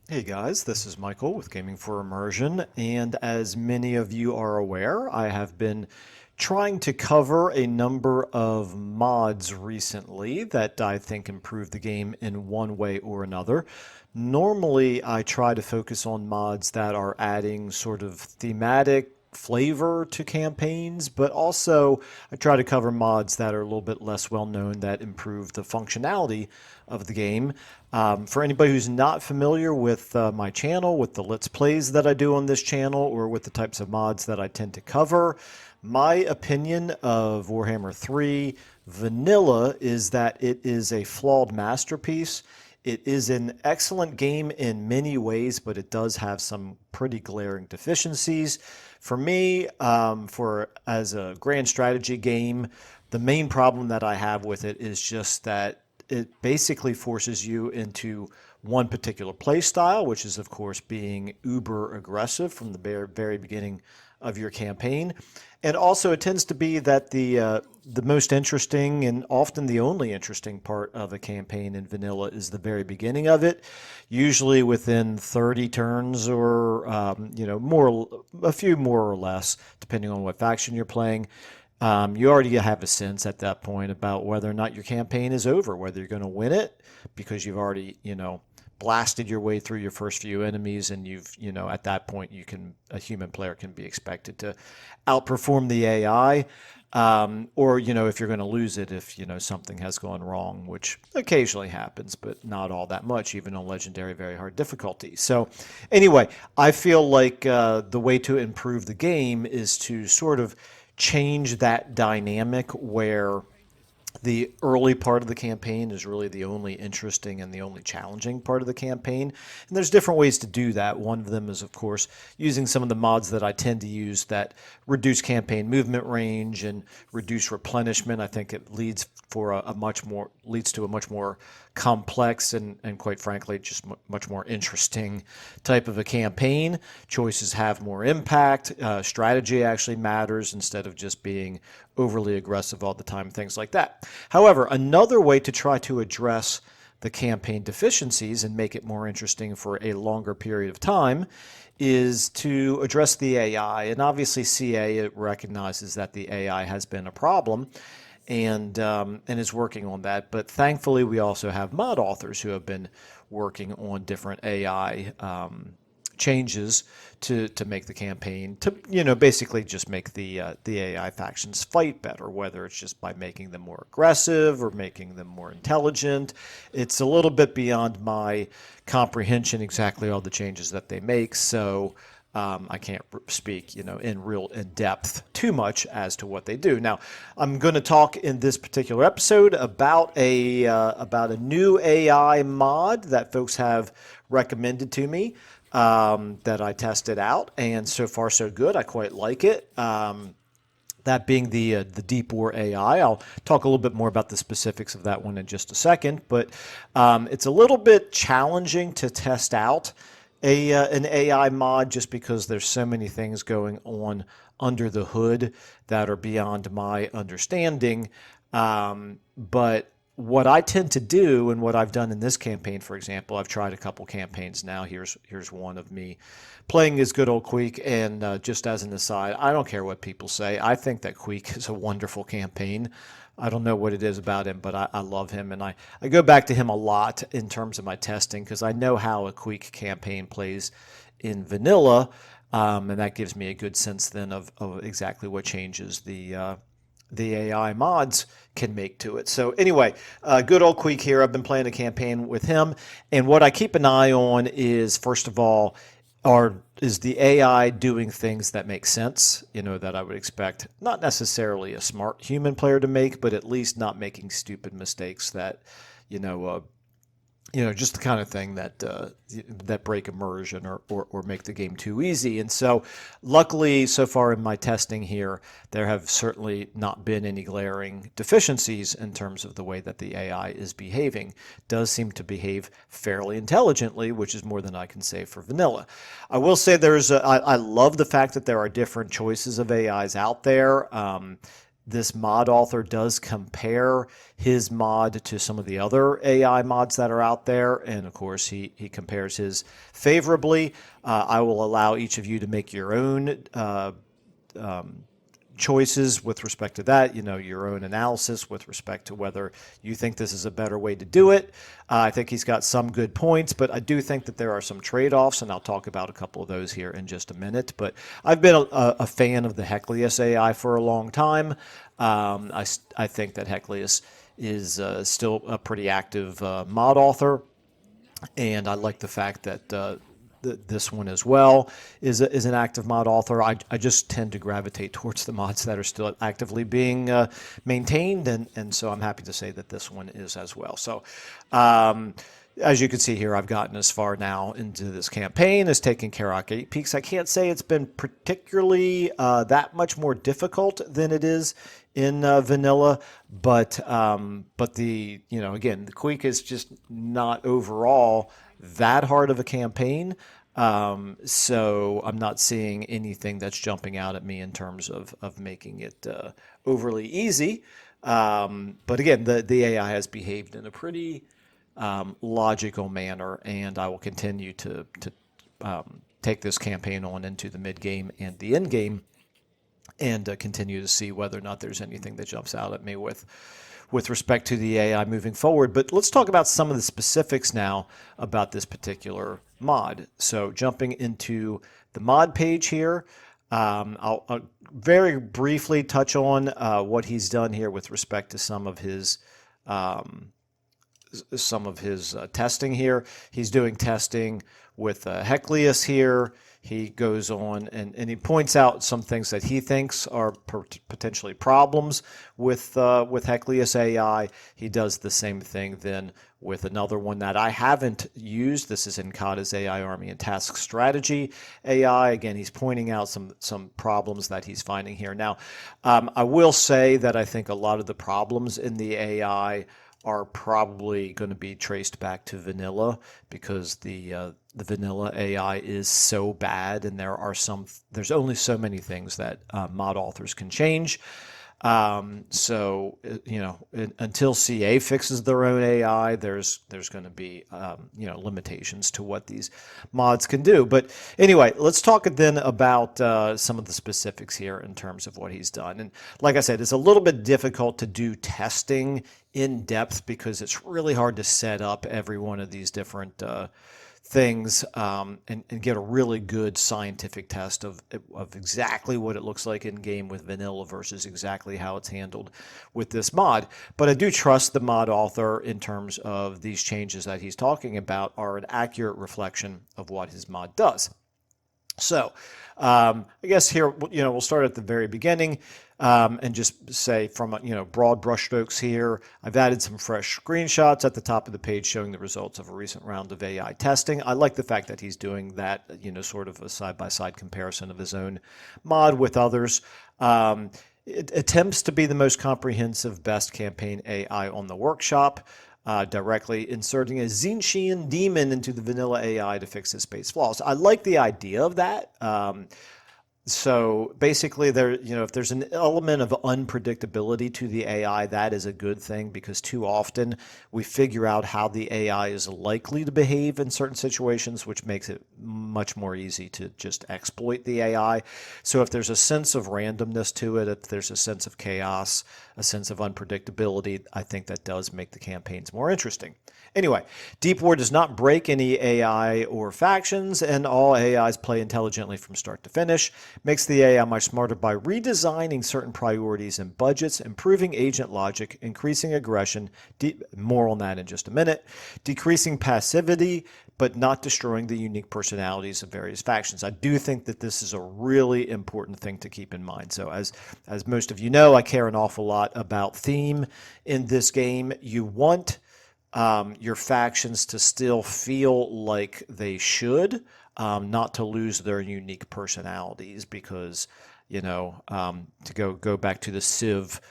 Hey guys, this is Michael with Gaming for Immersion, and as many of you are aware, I have been trying to cover a number of mods recently that I think improve the game in one way or another. Normally, I try to focus on mods that are adding sort of thematic flavor to campaigns, but also I try to cover mods that are a little bit less well known that improve the functionality of the game. For anybody who's not familiar with my channel, with the Let's Plays that I do on this channel, or with the types of mods that I tend to cover, my opinion of Warhammer 3 Vanilla is that it is a flawed masterpiece. It is an excellent game in many ways, but it does have some pretty glaring deficiencies. For me, for as a grand strategy game, the main problem that I have with it is just that it basically forces you into one particular play style, which is, of course, being uber aggressive from the very beginning of your campaign. And also, it tends to be that the most interesting and often the only interesting part of a campaign in vanilla is the very beginning of it, usually within 30 turns or more a few more or less, depending on what faction you're playing. You already have a sense at that point about whether or not your campaign is over, whether you're going to win it because you've already, blasted your way through your first few enemies, and at that point, a human player can be expected to outperform the AI. Or, if you're going to lose it, if, something has gone wrong, which occasionally happens, but not all that much, even on legendary, very hard difficulty. So, anyway, I feel like the way to improve the game is to sort of change that dynamic where the early part of the campaign is really the only interesting and the only challenging part of the campaign. And there's different ways to do that. One of them is, of course, using some of the mods that I tend to use that reduce campaign movement range and reduce replenishment. I think it leads to a much more complex and quite frankly, just much more interesting type of a campaign. Choices have more impact. Strategy actually matters instead of just being overly aggressive all the time, things like that. However, another way to try to address the campaign deficiencies and make it more interesting for a longer period of time is to address the AI. And obviously, CA recognizes that the AI has been a problem and is working on that. But thankfully, we also have mod authors who have been working on different AI changes to make the campaign to basically just make the AI factions fight better, whether it's just by making them more aggressive or making them more intelligent. It's a little bit beyond my comprehension exactly all the changes that they make, so I can't speak, in depth too much as to what they do. Now, I'm going to talk in this particular episode about a new AI mod that folks have recommended to me, that I tested out, and so far so good. I quite like it. That being the Deep War AI. I'll talk a little bit more about the specifics of that one in just a second, but it's a little bit challenging to test out an AI mod just because there's so many things going on under the hood that are beyond my understanding. But what I tend to do, and what I've done in this campaign, for example, I've tried a couple campaigns now. Here's one of me playing as good old Queek, and just as an aside, I don't care what people say. I think that Queek is a wonderful campaign. I don't know what it is about him, but I love him, and I go back to him a lot in terms of my testing because I know how a Queek campaign plays in vanilla, and that gives me a good sense then of exactly what changes the AI mods can make to it. So anyway, good old Queek here. I've been playing a campaign with him, and what I keep an eye on is, first of all, is the AI doing things that make sense, that I would expect not necessarily a smart human player to make, but at least not making stupid mistakes that, just the kind of thing that break immersion or make the game too easy. And so, luckily, so far in my testing here, there have certainly not been any glaring deficiencies in terms of the way that the AI is behaving. It does seem to behave fairly intelligently, which is more than I can say for vanilla. I will say I love the fact that there are different choices of AIs out there. this mod author does compare his mod to some of the other AI mods that are out there, and of course he compares his favorably. I will allow each of you to make your own choices with respect to that, your own analysis with respect to whether you think this is a better way to do it. I think he's got some good points, but I do think that there are some trade-offs, and I'll talk about a couple of those here in just a minute. But I've been a fan of the Heclius AI for a long time. I think that Heclius is still a pretty active mod author, and I like the fact that this one as well is an active mod author. I just tend to gravitate towards the mods that are still actively being maintained, and so I'm happy to say that this one is as well. So as you can see here, I've gotten as far now into this campaign as taking Karak 8 Peaks. I can't say it's been particularly that much more difficult than it is in vanilla, but the again, the Queek is just not overall that hard of a campaign. So I'm not seeing anything that's jumping out at me in terms of making it overly easy. But again, the AI has behaved in a pretty logical manner, and I will continue to take this campaign on into the mid game and the end game, and continue to see whether or not there's anything that jumps out at me with respect to the AI moving forward. But let's talk about some of the specifics now about this particular mod. So jumping into the mod page here, I'll very briefly touch on what he's done here with respect to some of his testing here. He's doing testing with Heclius here. He goes on and he points out some things that he thinks are potentially problems with Heclius AI. He does the same thing then with another one that I haven't used. This is Nkata's AI Army and Task Strategy AI. Again, he's pointing out some problems that he's finding here. Now, I will say that I think a lot of the problems in the AI are probably going to be traced back to vanilla, because the vanilla AI is so bad, and there's only so many things that mod authors can change. So until CA fixes their own AI, there's going to be limitations to what these mods can do. But anyway, let's talk then about some of the specifics here in terms of what he's done. And like I said, it's a little bit difficult to do testing in depth because it's really hard to set up every one of these different things and get a really good scientific test of exactly what it looks like in game with vanilla versus exactly how it's handled with this mod. But I do trust the mod author in terms of these changes that he's talking about are an accurate reflection of what his mod does. So I guess here, we'll start at the very beginning and just say from, broad brushstrokes here, I've added some fresh screenshots at the top of the page showing the results of a recent round of AI testing. I like the fact that he's doing that, sort of a side-by-side comparison of his own mod with others. It attempts to be the most comprehensive best campaign AI on the workshop. Directly inserting a Zinchian demon into the vanilla AI to fix its space flaws. I like the idea of that. So basically, if there's an element of unpredictability to the AI, that is a good thing, because too often we figure out how the AI is likely to behave in certain situations, which makes it much more easy to just exploit the AI. So if there's a sense of randomness to it, if there's a sense of chaos, a sense of unpredictability, I think that does make the campaigns more interesting. Anyway, Deep War does not break any AI or factions, and all AIs play intelligently from start to finish. Makes the AI much smarter by redesigning certain priorities and budgets, improving agent logic, increasing aggression, more on that in just a minute, decreasing passivity, but not destroying the unique personalities of various factions. I do think that this is a really important thing to keep in mind. So as most of you know, I care an awful lot about theme in this game. You want your factions to still feel like they should, not to lose their unique personalities, because, to go back to the Civ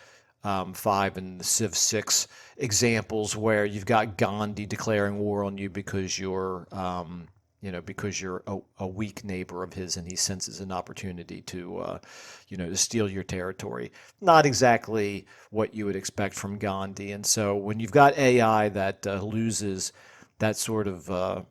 5 and the Civ 6 examples where you've got Gandhi declaring war on you because you're, because you're a weak neighbor of his and he senses an opportunity to, to steal your territory. Not exactly what you would expect from Gandhi. And so when you've got AI that loses that sort of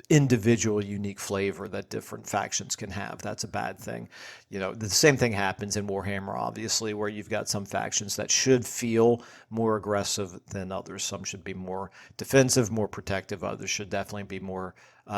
individual unique flavor that different factions can have, that's a bad thing. The same thing happens in Warhammer, obviously, where you've got some factions that should feel more aggressive than others. Some should be more defensive, more protective. Others should definitely be more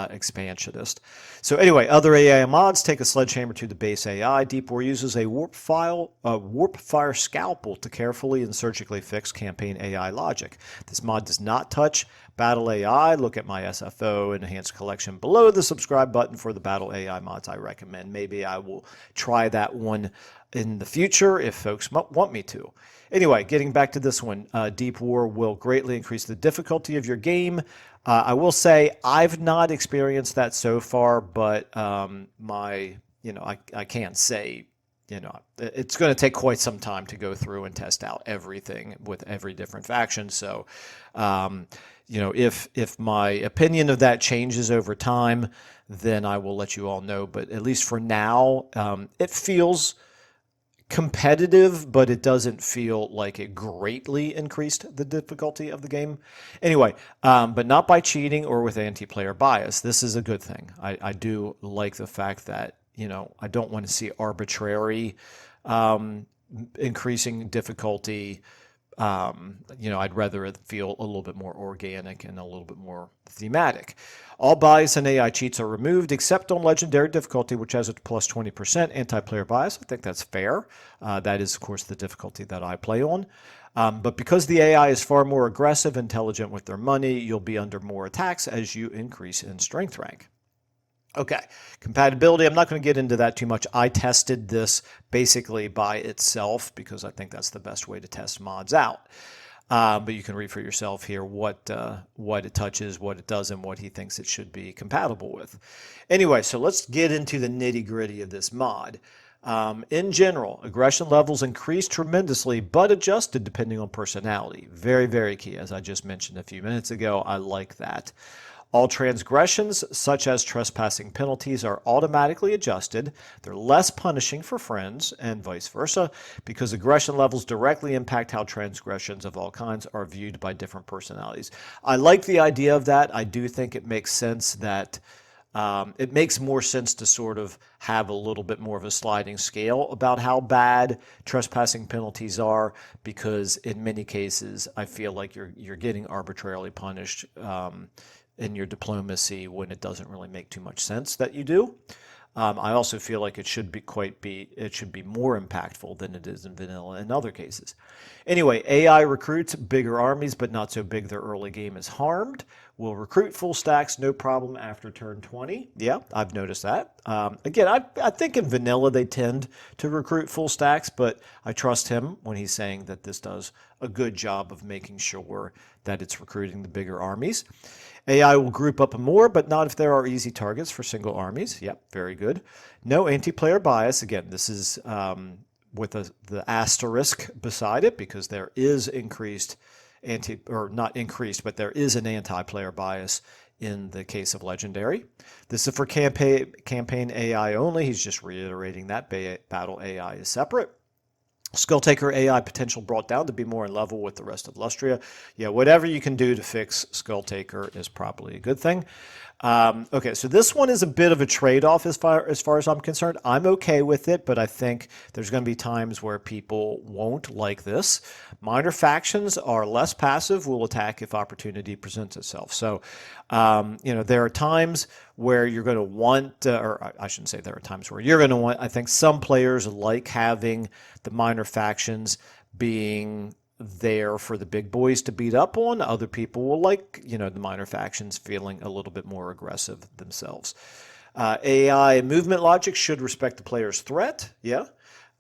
expansionist. So anyway, other AI mods take a sledgehammer to the base AI. Deep War uses a warp fire scalpel to carefully and surgically fix campaign AI logic. This mod does not touch Battle AI. Look at my SFO enhanced collection below the subscribe button for the Battle AI mods I recommend. Maybe I will try that one in the future if folks want me to. Anyway, getting back to this one, Deep War will greatly increase the difficulty of your game. I will say I've not experienced that so far, but I can't say, it's going to take quite some time to go through and test out everything with every different faction. So, if my opinion of that changes over time, then I will let you all know. But at least for now, it feels competitive, but it doesn't feel like it greatly increased the difficulty of the game. Anyway, but not by cheating or with anti-player bias. This is a good thing. I do like the fact that, I don't want to see arbitrary increasing difficulty. I'd rather it feel a little bit more organic and a little bit more thematic. All bias and AI cheats are removed except on legendary difficulty, which has a plus 20% anti-player bias. I think that's fair. That is, of course, the difficulty that I play on. But because the AI is far more aggressive, intelligent with their money, you'll be under more attacks as you increase in strength rank. Okay, compatibility, I'm not going to get into that too much. I tested this basically by itself because I think that's the best way to test mods out. But you can read for yourself here what it touches, what it doesn't, what he thinks it should be compatible with. Anyway, so let's get into the nitty-gritty of this mod. In general, aggression levels increase tremendously, but adjusted depending on personality. Very, very key. As I just mentioned a few minutes ago, I like that. All transgressions, such as trespassing penalties, are automatically adjusted. They're less punishing for friends and vice versa because aggression levels directly impact how transgressions of all kinds are viewed by different personalities. I like the idea of that. I do think it makes sense that it makes more sense to sort of have a little bit more of a sliding scale about how bad trespassing penalties are, because in many cases I feel like you're getting arbitrarily punished in your diplomacy when it doesn't really make too much sense that you do. I also feel like it should be more impactful than it is in vanilla in other cases. Anyway, AI recruits bigger armies, but not so big their early game is harmed. Will recruit full stacks, no problem after turn 20. Yeah, I've noticed that. Again, I think in vanilla they tend to recruit full stacks, but I trust him when he's saying that this does a good job of making sure that it's recruiting the bigger armies. AI will group up more, but not if there are easy targets for single armies. Yep, very good. No anti-player bias. Again, this is with the asterisk beside it because there is not increased, but there is an anti-player bias in the case of Legendary. This is for campaign AI only. He's just reiterating that Battle AI is separate. Skulltaker AI potential brought down to be more in level with the rest of Lustria. Yeah, whatever you can do to fix Skulltaker is probably a good thing. Okay, so this one is a bit of a trade-off as far as I'm concerned. I'm okay with it, but I think there's going to be times where people won't like this. Minor factions are less passive, will attack if opportunity presents itself. So, there are times where you're going to want, or I shouldn't say there are times where you're going to want, I think some players like having the minor factions being there for the big boys to beat up on. Other people will like, the minor factions feeling a little bit more aggressive themselves. AI movement logic should respect the player's threat. Yeah.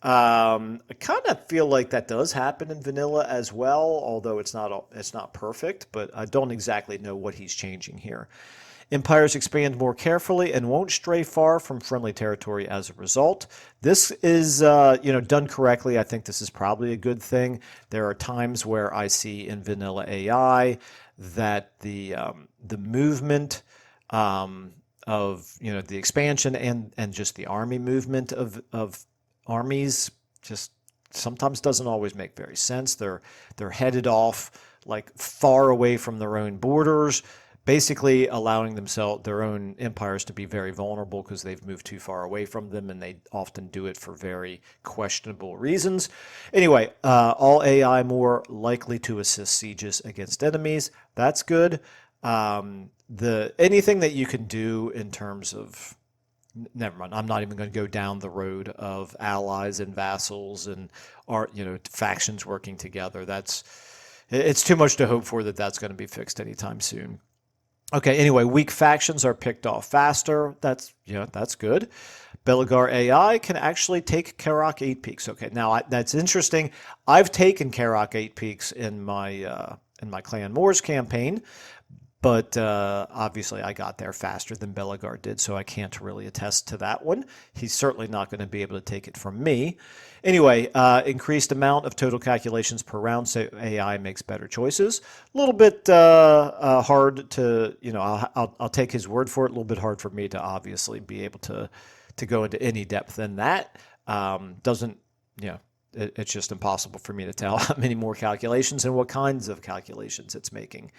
I kind of feel like that does happen in vanilla as well, although it's not perfect, but I don't exactly know what he's changing here. Empires expand more carefully and won't stray far from friendly territory as a result. This is, done correctly. I think this is probably a good thing. There are times where I see in vanilla AI that the movement of the expansion and just the army movement of armies just sometimes doesn't always make very sense. They're headed off like far away from their own borders, basically allowing their own empires to be very vulnerable because they've moved too far away from them, and they often do it for very questionable reasons. Anyway, all AI more likely to assist sieges against enemies. That's good. Anything that you can do in terms of, never mind, I'm not even going to go down the road of allies and vassals and factions working together. It's too much to hope for that's going to be fixed anytime soon. Okay, anyway, weak factions are picked off faster. That's good. Belagar AI can actually take Karak 8 Peaks. Okay, now that's interesting. I've taken Karak 8 Peaks in my Clan Moors campaign, but obviously I got there faster than Belagar did, so I can't really attest to that one. He's certainly not going to be able to take it from me. Anyway, increased amount of total calculations per round, so AI makes better choices. A little bit hard to, I'll take his word for it. A little bit hard for me to obviously be able to go into any depth than that. It's just impossible for me to tell how many more calculations and what kinds of calculations it's making.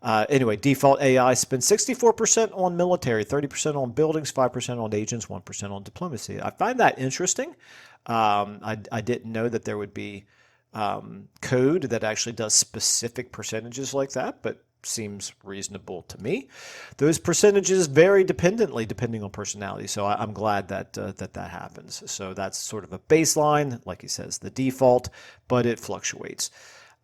Anyway, default AI spends 64% on military, 30% on buildings, 5% on agents, 1% on diplomacy. I find that interesting. I didn't know that there would be code that actually does specific percentages like that, but seems reasonable to me. Those percentages vary depending on personality, so I'm glad that that happens. So that's sort of a baseline, like he says, the default, but it fluctuates.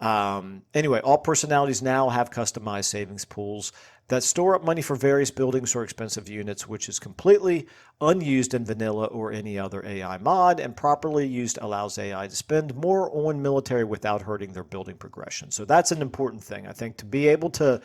Anyway, all personalities now have customized savings pools that store up money for various buildings or expensive units, which is completely unused in vanilla or any other AI mod, and properly used allows AI to spend more on military without hurting their building progression. So that's an important thing, I think, to be able to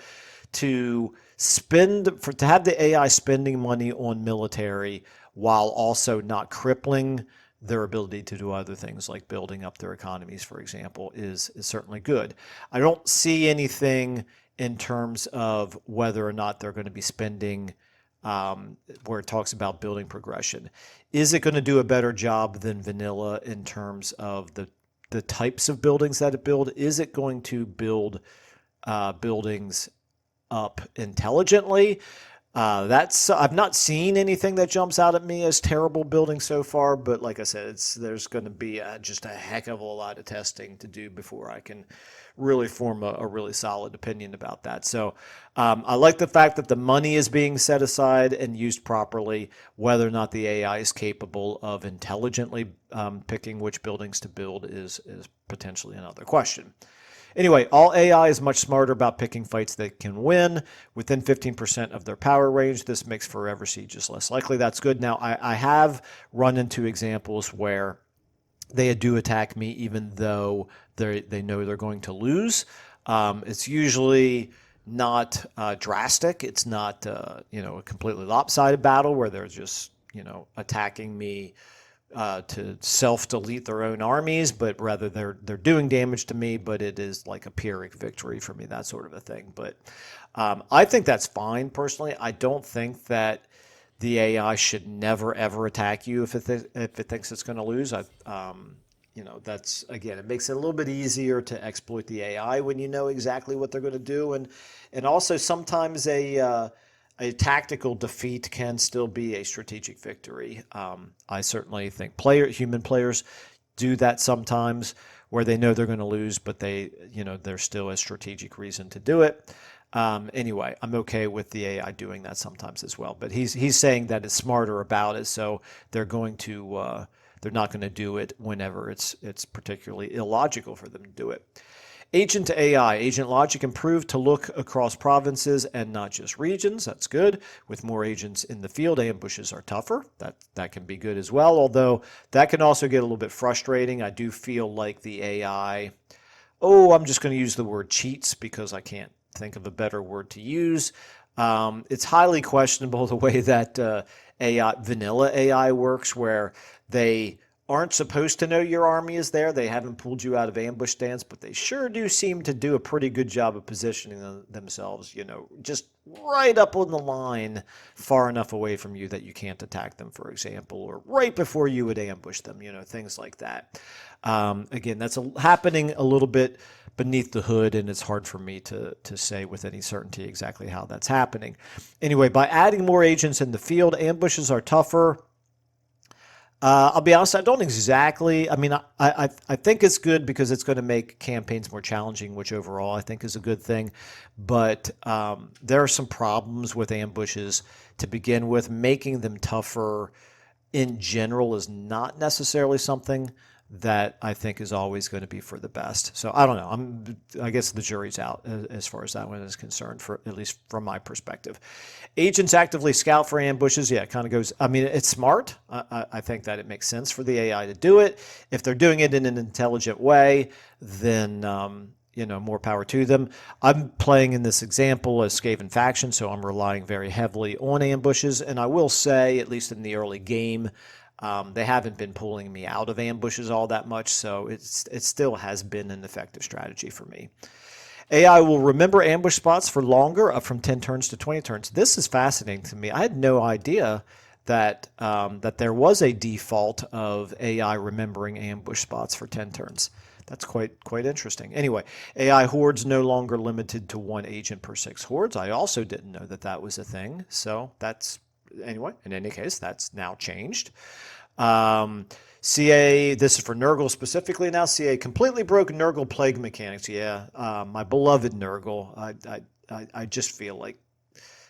have the AI spending money on military while also not crippling their ability to do other things like building up their economies, for example, is certainly good. I don't see anything in terms of whether or not they're going to be spending where it talks about building progression. Is it going to do a better job than vanilla in terms of the types of buildings that it builds? Is it going to build buildings up intelligently? I've not seen anything that jumps out at me as terrible building so far, but like I said, there's going to be just a heck of a lot of testing to do before I can really form a really solid opinion about that. So I like the fact that the money is being set aside and used properly. Whether or not the AI is capable of intelligently picking which buildings to build is potentially another question. Anyway, all AI is much smarter about picking fights they can win within 15% of their power range. This makes forever sieges less likely. That's good. Now, I have run into examples where they do attack me even though they know they're going to lose. It's usually not drastic. It's not a completely lopsided battle where they're just attacking me to self-delete their own armies, but rather they're doing damage to me, but it is like a Pyrrhic victory for me, that sort of a thing. But I think that's fine, personally. I don't think that the AI should never, ever attack you if it thinks it's going to lose. That's, again, it makes it a little bit easier to exploit the AI when you know exactly what they're going to do. And also sometimes a tactical defeat can still be a strategic victory. I certainly think human players do that sometimes where they know they're going to lose, but there's still a strategic reason to do it. Anyway, I'm okay with the AI doing that sometimes as well, but he's saying that it's smarter about it, so they're not going to do it whenever it's particularly illogical for them to do it. Agent to AI. Agent logic improved to look across provinces and not just regions. That's good. With more agents in the field, ambushes are tougher. That can be good as well, although that can also get a little bit frustrating. I do feel like the AI, I'm just going to use the word cheats because I can't think of a better word to use. It's highly questionable the way that vanilla AI works, where they aren't supposed to know your army is there. They haven't pulled you out of ambush stance, but they sure do seem to do a pretty good job of positioning themselves, just right up on the line, far enough away from you that you can't attack them, for example, or right before you would ambush them, things like that. Again, that's happening a little bit beneath the hood, and it's hard for me to say with any certainty exactly how that's happening. Anyway, by adding more agents in the field, ambushes are tougher. I'll be honest, I don't exactly. I mean, I think it's good because it's going to make campaigns more challenging, which overall I think is a good thing. But there are some problems with ambushes to begin with. Making them tougher in general is not necessarily something that I think is always going to be for the best. So I don't know. I guess the jury's out as far as that one is concerned, for at least from my perspective. Agents actively scout for ambushes. Yeah, it kind of goes. I mean, it's smart. I think that it makes sense for the AI to do it. If they're doing it in an intelligent way, then more power to them. I'm playing in this example as Skaven faction, so I'm relying very heavily on ambushes. And I will say, at least in the early game, they haven't been pulling me out of ambushes all that much, so it still has been an effective strategy for me. AI will remember ambush spots for longer, up from 10 turns to 20 turns. This is fascinating to me. I had no idea that that there was a default of AI remembering ambush spots for 10 turns. That's quite interesting. Anyway, AI hordes no longer limited to 1 agent per 6 hordes. I also didn't know that that was a thing, so that's... Anyway, in any case, that's now changed. CA, this is for Nurgle specifically now. CA completely broke Nurgle plague mechanics. Yeah, my beloved Nurgle. I just feel like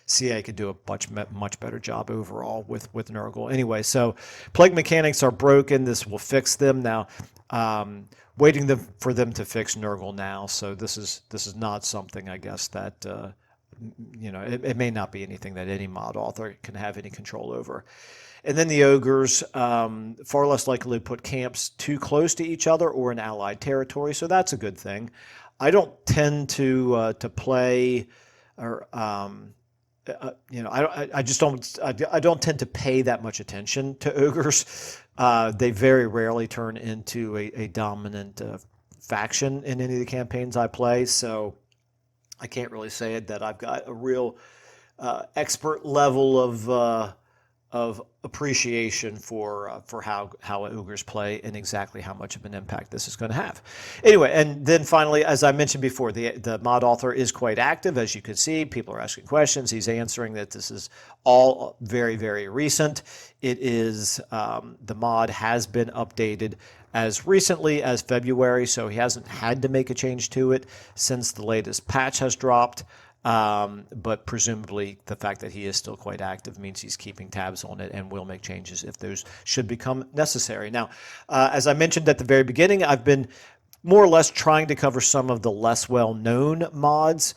CA could do a much better job overall with Nurgle. Anyway, so plague mechanics are broken. This will fix them now. Waiting for them to fix Nurgle now. So this is not something, I guess, that it may not be anything that any mod author can have any control over. And then the ogres, far less likely to put camps too close to each other or in allied territory, so that's a good thing. I don't tend to play, or I just don't. I don't tend to pay that much attention to ogres. They very rarely turn into a dominant faction in any of the campaigns I play, so I can't really say it that I've got a real expert level of appreciation for how ogres play and exactly how much of an impact this is going to have. Anyway, and then finally, as I mentioned before, the mod author is quite active. As you can see, people are asking questions. He's answering that. This is all very, very recent. It is, the mod has been updated as recently as February, so he hasn't had to make a change to it since the latest patch has dropped. But presumably the fact that he is still quite active means he's keeping tabs on it and will make changes if those should become necessary. Now, as I mentioned at the very beginning, I've been more or less trying to cover some of the less well-known mods.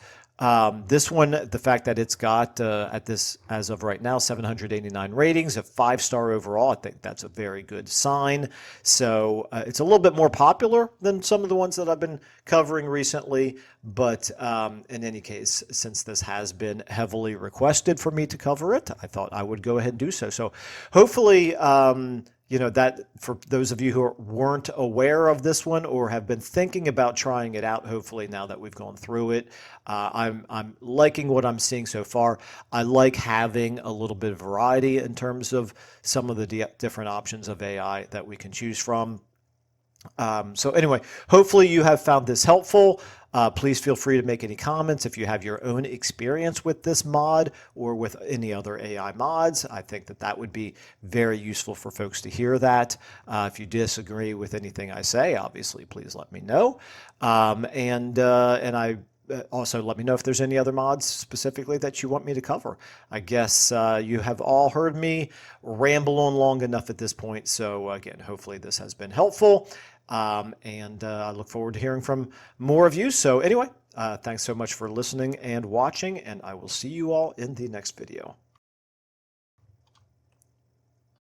This one, the fact that it's got, as of right now, 789 ratings, a 5-star overall, I think that's a very good sign. So it's a little bit more popular than some of the ones that I've been covering recently. But in any case, since this has been heavily requested for me to cover it, I thought I would go ahead and do so. So hopefully... that for those of you who weren't aware of this one or have been thinking about trying it out, hopefully now that we've gone through it, I'm liking what I'm seeing so far. I like having a little bit of variety in terms of some of the different options of AI that we can choose from. So anyway, hopefully you have found this helpful. Please feel free to make any comments if you have your own experience with this mod or with any other AI mods. I think that would be very useful for folks to hear that. If you disagree with anything I say, obviously, please let me know. And I also let me know if there's any other mods specifically that you want me to cover. I guess you have all heard me ramble on long enough at this point. So again, hopefully this has been helpful. And I look forward to hearing from more of you. So anyway, thanks so much for listening and watching, and I will see you all in the next video.